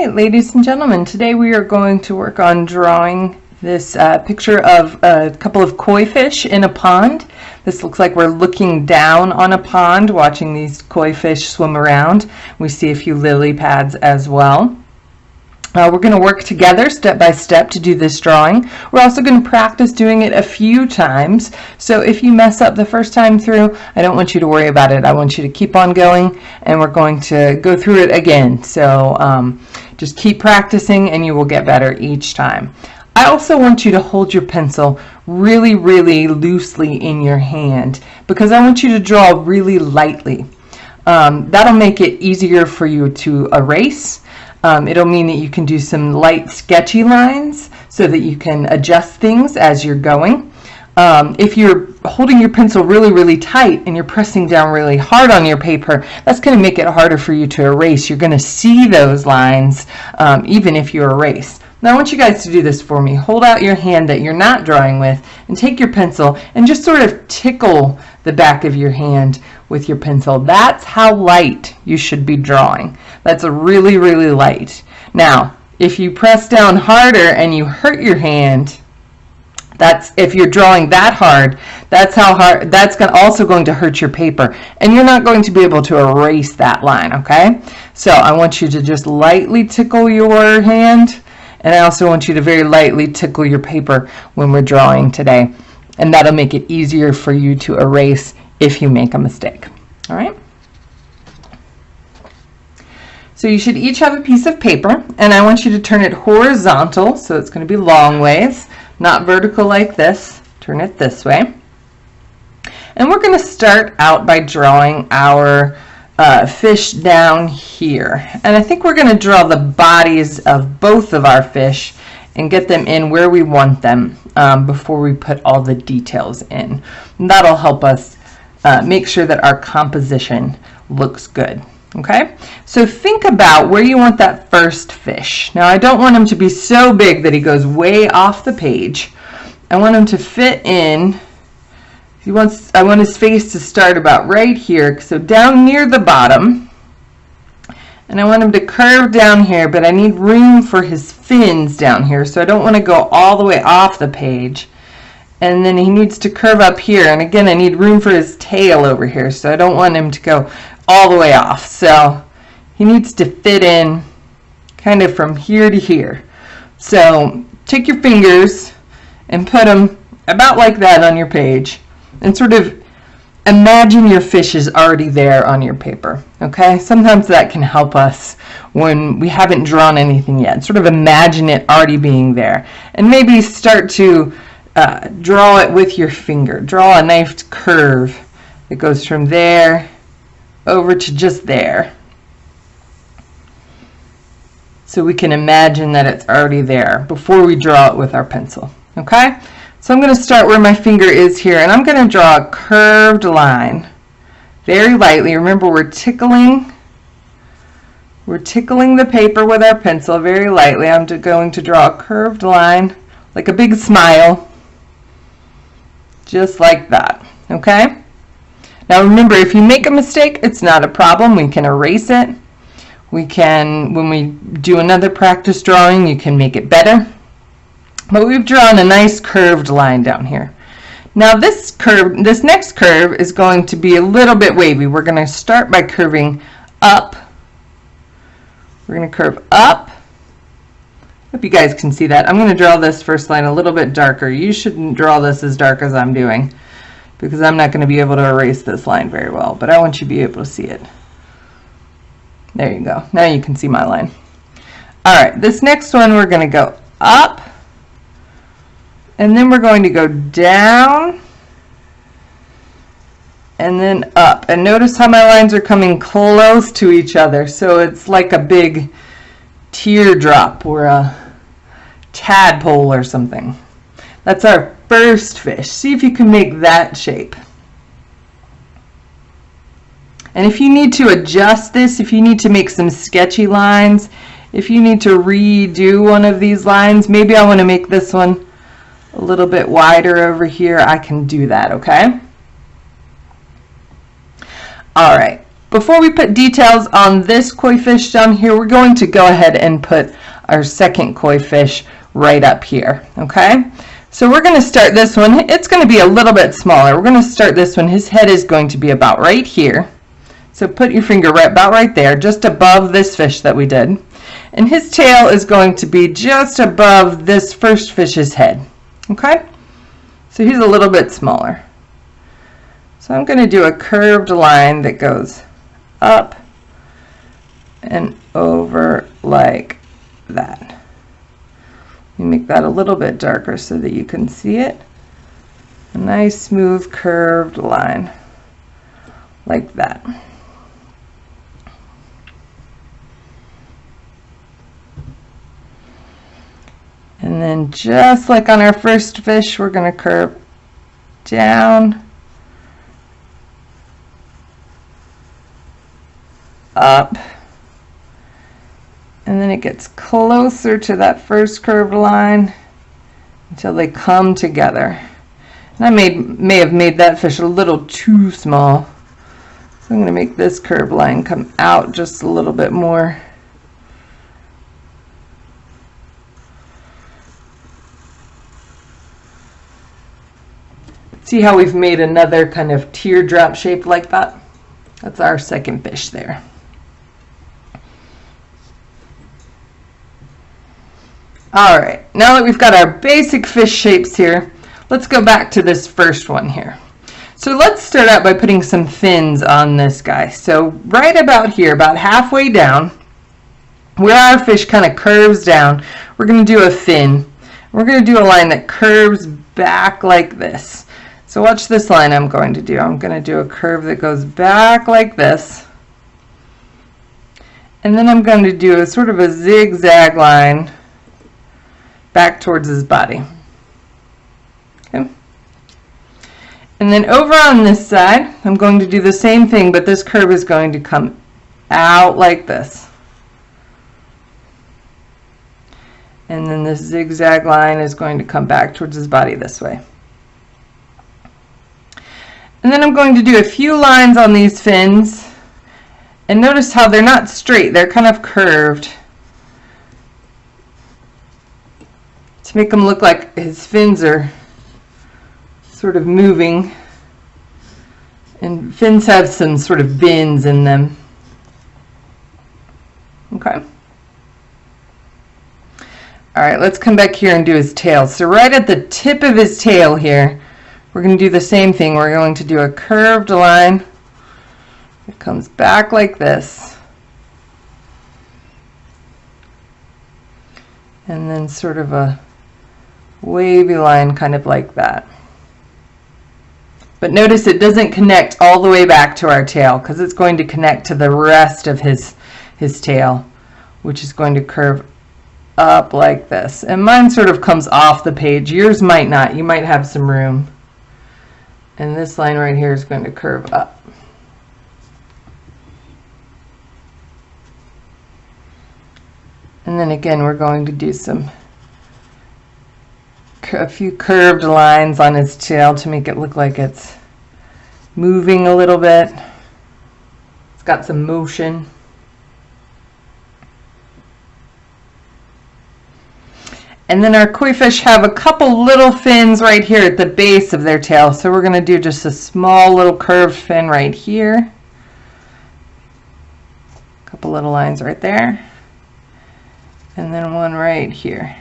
right, ladies and gentlemen, today we are going to work on drawing this picture of a couple of koi fish in a pond. This looks like we're looking down on a pond, watching these koi fish swim around. We see a few lily pads as well. We're going to work together step by step to do this drawing. We're also going to practice doing it a few times. So if you mess up the first time through, I don't want you to worry about it. I want you to keep on going, and we're going to go through it again. So just keep practicing and you will get better each time. I also want you to hold your pencil really, really loosely in your hand because I want you to draw really lightly. That'll make it easier for you to erase. It'll mean that you can do some light sketchy lines so that you can adjust things as you're going. If you're holding your pencil really, really tight and you're pressing down really hard on your paper, that's going to make it harder for you to erase. You're going to see those lines even if you erase. Now I want you guys to do this for me. Hold out your hand that you're not drawing with and take your pencil and just sort of tickle the back of your hand with your pencil. That's how light you should be drawing. That's really, really light. Now, if you press down harder and you hurt your hand, if you're drawing that hard, that's also going to hurt your paper, and you're not going to be able to erase that line, okay? So I want you to just lightly tickle your hand, and I also want you to very lightly tickle your paper when we're drawing today, and that'll make it easier for you to erase if you make a mistake. All right? So you should each have a piece of paper, and I want you to turn it horizontal, so it's going to be long ways, not vertical like this. Turn it this way. And we're going to start out by drawing our fish down here. And I think we're going to draw the bodies of both of our fish and get them in where we want them before we put all the details in. And that'll help us make sure that our composition looks good. Okay, so think about where you want that first fish. Now I don't want him to be so big that he goes way off the page. I want him to fit in. I want his face to start about right here, so down near the bottom. And I want him to curve down here, but I need room for his fins down here, so I don't want to go all the way off the page. And then he needs to curve up here, and again I need room for his tail over here, so I don't want him to go all the way off. So he needs to fit in kind of from here to here. So take your fingers and put them about like that on your page and sort of imagine your fish is already there on your paper. Okay, sometimes that can help us when we haven't drawn anything yet. Sort of imagine it already being there, and maybe start to draw it with your finger. Draw a nice curve that goes from there over to just there, so we can imagine that it's already there before we draw it with our pencil. Okay, so I'm going to start where my finger is here, and I'm going to draw a curved line very lightly. Remember, we're tickling the paper with our pencil very lightly. I'm going to draw a curved line like a big smile, just like that. Okay, now remember, if you make a mistake, it's not a problem. We can erase it. We can, when we do another practice drawing, you can make it better. But we've drawn a nice curved line down here. Now this next curve is going to be a little bit wavy. We're going to start by curving up. We're going to curve up. Hope you guys can see that. I'm going to draw this first line a little bit darker. You shouldn't draw this as dark as I'm doing, because I'm not going to be able to erase this line very well, but I want you to be able to see it. There you go. Now you can see my line. All right, this next one we're going to go up, and then we're going to go down, and then up. And notice how my lines are coming close to each other, so it's like a big teardrop or a tadpole or something. That's our first fish. See if you can make that shape. And if you need to adjust this, if you need to make some sketchy lines, if you need to redo one of these lines, maybe I want to make this one a little bit wider over here, I can do that, okay? All right. before we put details on this koi fish down here, we're going to go ahead and put our second koi fish right up here, okay? So we're going to start this one. It's going to be a little bit smaller. We're going to start this one. His head is going to be about right here. So put your finger about right there, just above this fish that we did. And his tail is going to be just above this first fish's head, okay? So he's a little bit smaller. So I'm going to do a curved line that goes up and over like that. You make that a little bit darker so that you can see it. A nice smooth curved line like that. And then just like on our first fish, we're going to curve down, up, and then it gets closer to that first curved line until they come together. And I may have made that fish a little too small, so I'm going to make this curved line come out just a little bit more. See how we've made another kind of teardrop shape like that? That's our second fish there. All right, now that we've got our basic fish shapes here, let's go back to this first one here. So let's start out by putting some fins on this guy. So right about here, about halfway down, where our fish kind of curves down, we're going to do a fin. We're going to do a line that curves back like this. So watch this line I'm going to do. I'm going to do a curve that goes back like this. And then I'm going to do a sort of a zigzag line back towards his body. Okay. And then over on this side, I'm going to do the same thing, but this curve is going to come out like this. And then this zigzag line is going to come back towards his body this way. And then I'm going to do a few lines on these fins. And notice how they're not straight, they're kind of curved, to make them look like his fins are sort of moving. And fins have some sort of bends in them. Okay. All right, let's come back here and do his tail. So right at the tip of his tail here, we're going to do the same thing. We're going to do a curved line. It comes back like this. And then sort of a wavy line kind of like that. But notice it doesn't connect all the way back to our tail because it's going to connect to the rest of his tail, which is going to curve up like this. And mine sort of comes off the page. Yours might not. You might have some room. And this line right here is going to curve up. And then again, we're going to do a few curved lines on his tail to make it look like it's moving a little bit. It's got some motion. And then our koi fish have a couple little fins right here at the base of their tail. So we're going to do just a small little curved fin right here. A couple little lines right there. And then one right here.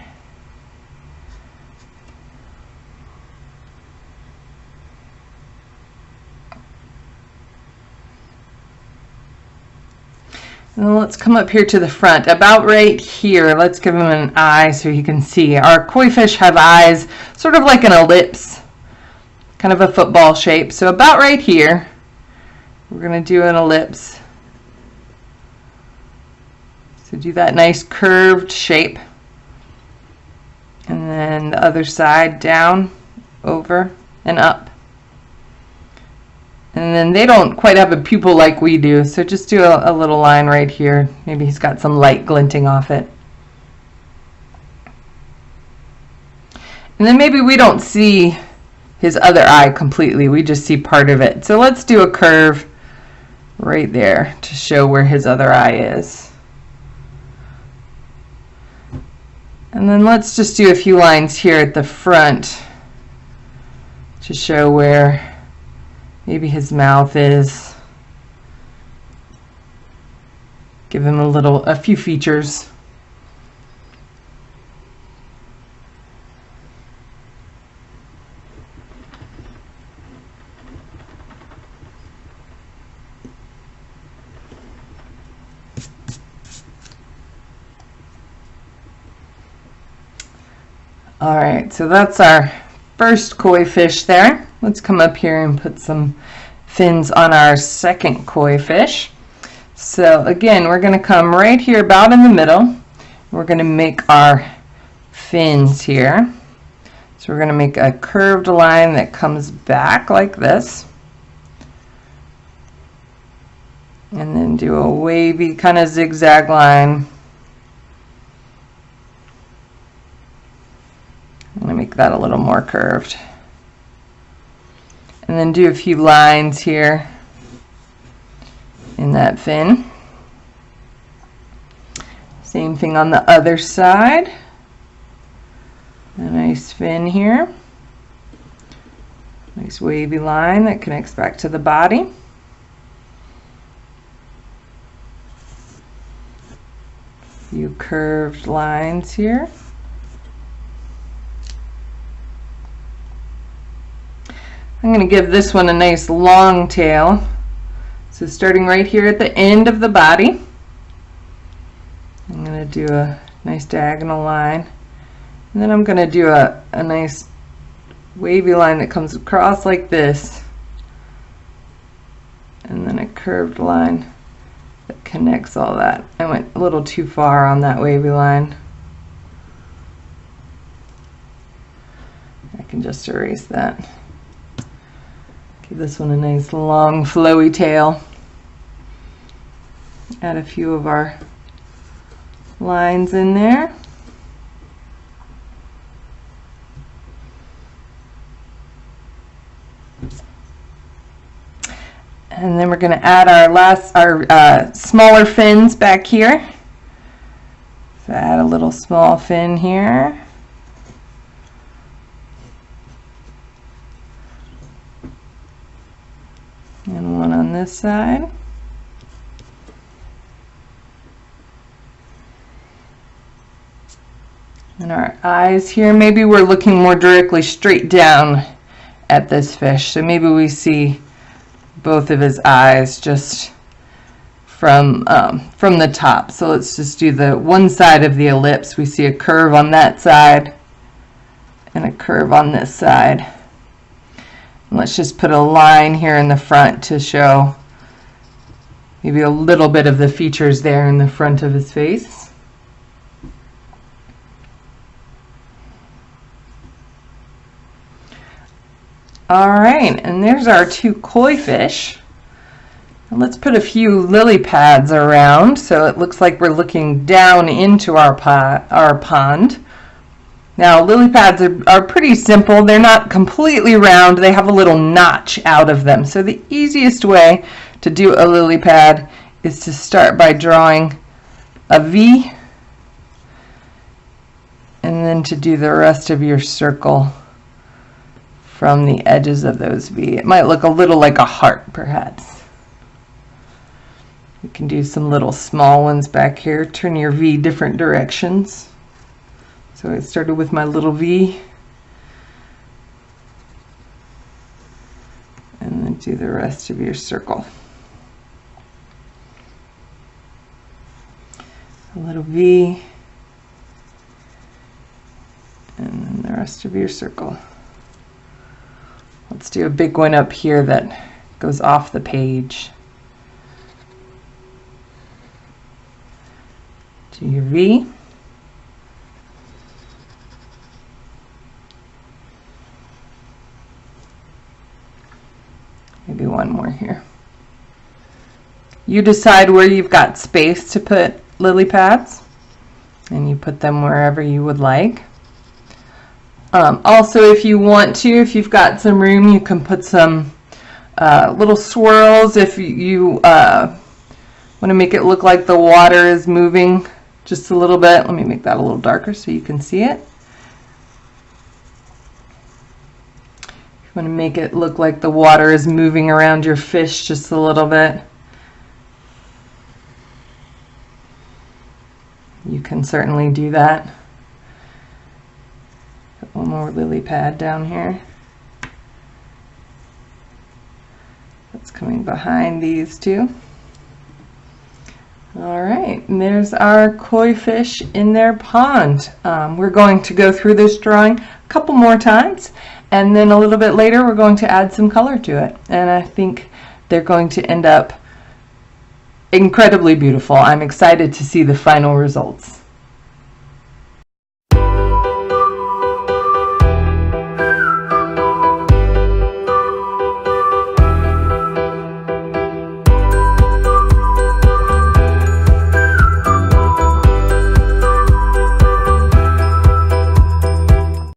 And then let's come up here to the front. About right here, let's give him an eye so he can see. Our koi fish have eyes sort of like an ellipse, kind of a football shape. So about right here, we're going to do an ellipse. So do that nice curved shape. And then the other side, down, over, and up. And then they don't quite have a pupil like we do, so just do a little line right here. Maybe he's got some light glinting off it. And then maybe we don't see his other eye completely, we just see part of it. So let's do a curve right there to show where his other eye is. And then let's just do a few lines here at the front to show where maybe his mouth is. Give him a few features. All right, so that's our first koi fish there. Let's come up here and put some fins on our second koi fish. So again, we're going to come right here about in the middle. We're going to make our fins here. So we're going to make a curved line that comes back like this. And then do a wavy kind of zigzag line. I'm going to make that a little more curved. And then do a few lines here in that fin. Same thing on the other side. A nice fin here. Nice wavy line that connects back to the body. A few curved lines here. I'm going to give this one a nice long tail. So starting right here at the end of the body, I'm going to do a nice diagonal line. And then I'm going to do a nice wavy line that comes across like this. And then a curved line that connects all that. I went a little too far on that wavy line. I can just erase that. Give this one a nice long flowy tail. Add a few of our lines in there. And then we're going to add our smaller fins back here. So add a little small fin here. And one on this side. And our eyes here, maybe we're looking more directly straight down at this fish. So maybe we see both of his eyes just from the top. So let's just do the one side of the ellipse. We see a curve on that side and a curve on this side. And let's just put a line here in the front to show maybe a little bit of the features there in the front of his face. All right, and there's our two koi fish. And let's put a few lily pads around so it looks like we're looking down into our pond. Now, lily pads are pretty simple. They're not completely round. They have a little notch out of them. So the easiest way to do a lily pad is to start by drawing a V and then to do the rest of your circle from the edges of those V. It might look a little like a heart, perhaps. You can do some little small ones back here. Turn your V different directions. So I started with my little V, and then do the rest of your circle. A little V, and then the rest of your circle. Let's do a big one up here that goes off the page. Do your V. Maybe one more here. You decide where you've got space to put lily pads, and you put them wherever you would like. Also, if you want to, if you've got some room, you can put some little swirls if you want to make it look like the water is moving just a little bit. Let me make that a little darker so you can see it. You want to make it look like the water is moving around your fish just a little bit. You can certainly do that. Put one more lily pad down here. That's coming behind these two. All right, and there's our koi fish in their pond. We're going to go through this drawing a couple more times, and then a little bit later we're going to add some color to it. And I think they're going to end up incredibly beautiful. I'm excited to see the final results.